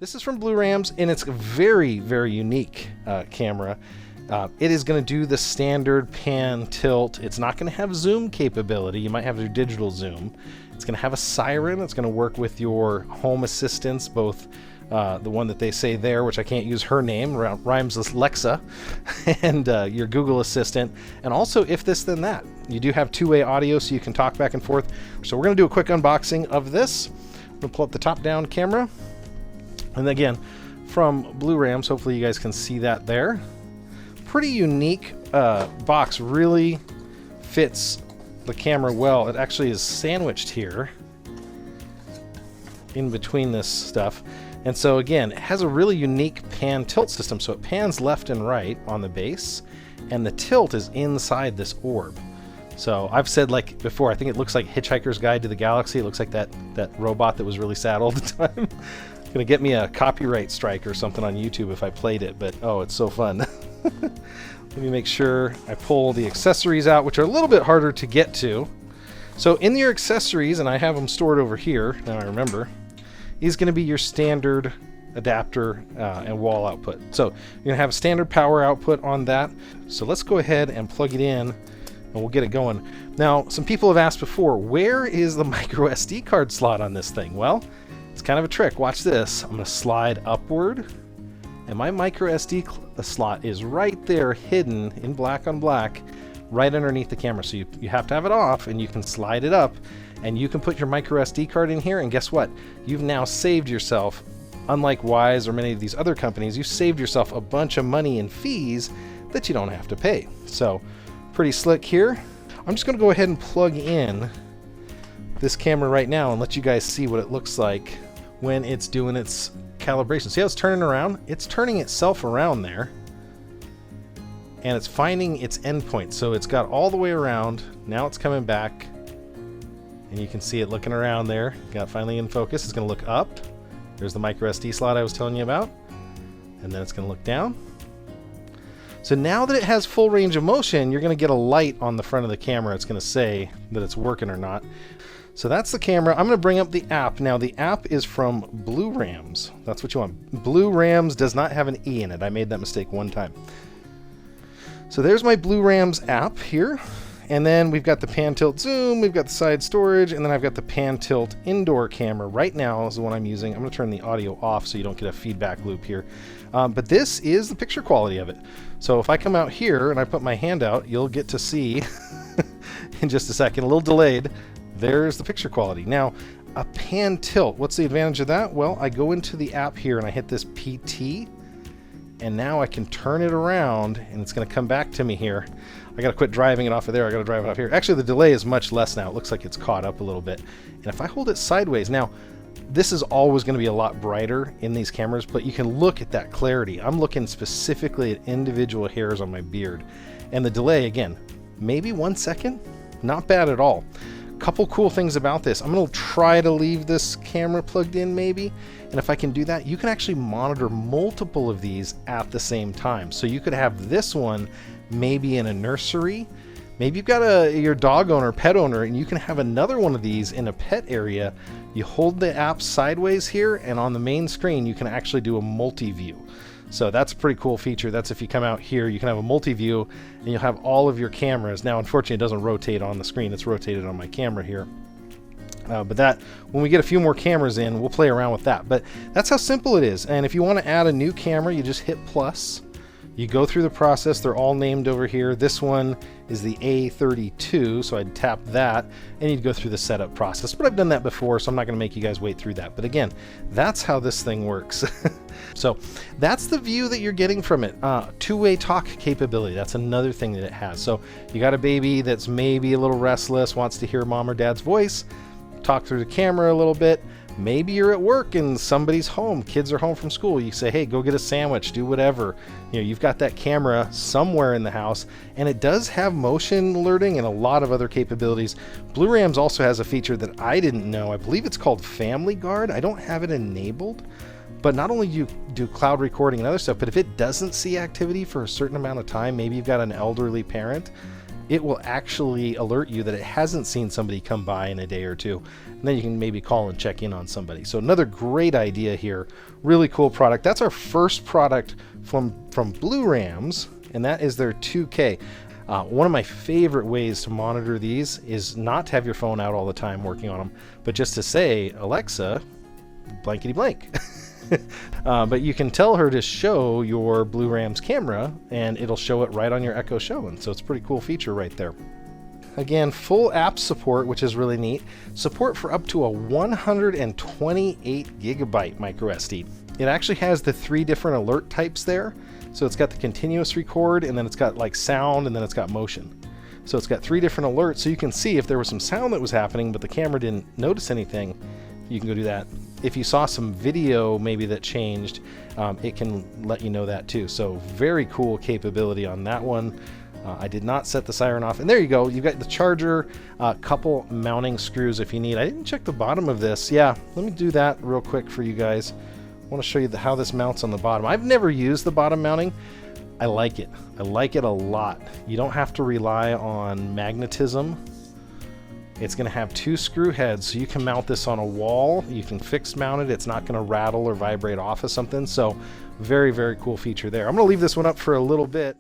This is from Blurams, and it's a very, very unique camera. It is going to do the standard pan tilt. It's not going to have zoom capability. You might have your digital zoom. It's going to have a siren. It's going to work with your home assistants, both the one that they say there, which I can't use her name, rhymes with Lexa, and your Google Assistant, and also if this then that. You do have two-way audio, so you can talk back and forth. So we're going to do a quick unboxing of this. I'm going to pull up the top-down camera. And again, from Blurams, hopefully you guys can see that there. Pretty unique box, really fits the camera well. It actually is sandwiched here in between this stuff. And so again, it has a really unique pan tilt system. So it pans left and right on the base, and the tilt is inside this orb. So I've said, like before, I think it looks like Hitchhiker's Guide to the Galaxy. It looks like that robot that was really sad all the time. Gonna get me a copyright strike or something on YouTube if I played it, but oh, it's so fun. Let me make sure I pull the accessories out, which are a little bit harder to get to. So in your accessories, and I have them stored over here, now I remember, is going to be your standard adapter and wall output. So you're going to have a standard power output on that. So let's go ahead and plug it in, and we'll get it going. Now, some people have asked before, where is the micro SD card slot on this thing? Well, it's kind of a trick. Watch this. I'm going to slide upward, and my micro SD slot is right there, hidden in black on black, right underneath the camera. So you have to have it off, and you can slide it up, and you can put your micro SD card in here, and guess what? You've now saved yourself, unlike Wyze or many of these other companies, you've saved yourself a bunch of money in fees that you don't have to pay. So pretty slick here. I'm just going to go ahead and plug in this camera right now and let you guys see what it looks like when it's doing its calibration. See how it's turning around? It's turning itself around there, and it's finding its endpoint. So it's got all the way around. Now it's coming back, and you can see it looking around there. Got finally in focus. It's going to look up. There's the micro SD slot I was telling you about, and then it's going to look down. So now that it has full range of motion, you're going to get a light on the front of the camera. It's going to say that it's working or not. So that's the camera. I'm going to bring up the app. Now the app is from Blurams. That's what you want. Blurams does not have an E in it. I made that mistake one time. So there's my Blurams app here. And then we've got the pan tilt zoom, we've got the side storage, and then I've got the pan tilt indoor camera. Right now is the one I'm using. I'm going to turn the audio off so you don't get a feedback loop here. But this is the picture quality of it. So if I come out here and I put my hand out, you'll get to see in just a second, a little delayed, there's the picture quality. Now, a pan tilt, what's the advantage of that? Well, I go into the app here and I hit this PT, and now I can turn it around and it's going to come back to me here. I got to quit driving it off of there. I got to drive it off here. Actually, the delay is much less now. It looks like it's caught up a little bit. And if I hold it sideways, now this is always going to be a lot brighter in these cameras, but you can look at that clarity. I'm looking specifically at individual hairs on my beard. And the delay, again, maybe 1 second. Not bad at all. Couple cool things about this. I'm going to try to leave this camera plugged in maybe, and if I can do that, you can actually monitor multiple of these at the same time. So you could have this one maybe in a nursery. Maybe you've got your dog owner, pet owner, and you can have another one of these in a pet area. You hold the app sideways here, and on the main screen you can actually do a multi-view. So that's a pretty cool feature. That's if you come out here, you can have a multi-view and you'll have all of your cameras. Now, unfortunately, it doesn't rotate on the screen. It's rotated on my camera here. But that, when we get a few more cameras in, we'll play around with that. But that's how simple it is. And if you want to add a new camera, you just hit plus. You go through the process. They're all named over here. This one is the A32, so I'd tap that, and you'd go through the setup process. But I've done that before, so I'm not going to make you guys wait through that. But again, that's how this thing works. So that's the view that you're getting from it. Two-way talk capability. That's another thing that it has. So you got a baby that's maybe a little restless, wants to hear mom or dad's voice, talk through the camera a little bit. Maybe you're at work and somebody's home, kids are home from school. You say, hey, go get a sandwich, do whatever. You know, you've got that camera somewhere in the house, and it does have motion alerting and a lot of other capabilities. Blurams also has a feature that I didn't know. I believe it's called Family Guard. I don't have it enabled, but not only do you do cloud recording and other stuff, but if it doesn't see activity for a certain amount of time, maybe you've got an elderly parent, it will actually alert you that it hasn't seen somebody come by in a day or two. And then you can maybe call and check in on somebody. So another great idea here. Really cool product. That's our first product from Blurams, and that is their 2K. One of my favorite ways to monitor these is not to have your phone out all the time working on them, but just to say, Alexa, blankety blank. But you can tell her to show your Blurams camera, and it'll show it right on your Echo Show. And so it's a pretty cool feature right there. Again, full app support, which is really neat. Support for up to a 128 gigabyte microSD. It actually has the 3 different alert types there. So it's got the continuous record, and then it's got like sound, and then it's got motion. So it's got 3 different alerts, so you can see if there was some sound that was happening, but the camera didn't notice anything, you can go do that. If you saw some video maybe that changed, it can let you know that too. So very cool capability on that one. I did not set the siren off. And there you go. You've got the charger, couple mounting screws if you need. I didn't check the bottom of this. Yeah, let me do that real quick for you guys. I want to show you how this mounts on the bottom. I've never used the bottom mounting. I like it. I like it a lot. You don't have to rely on magnetism. It's going to have 2 screw heads, so you can mount this on a wall. You can fix mount it. It's not going to rattle or vibrate off of something. So very, very cool feature there. I'm going to leave this one up for a little bit.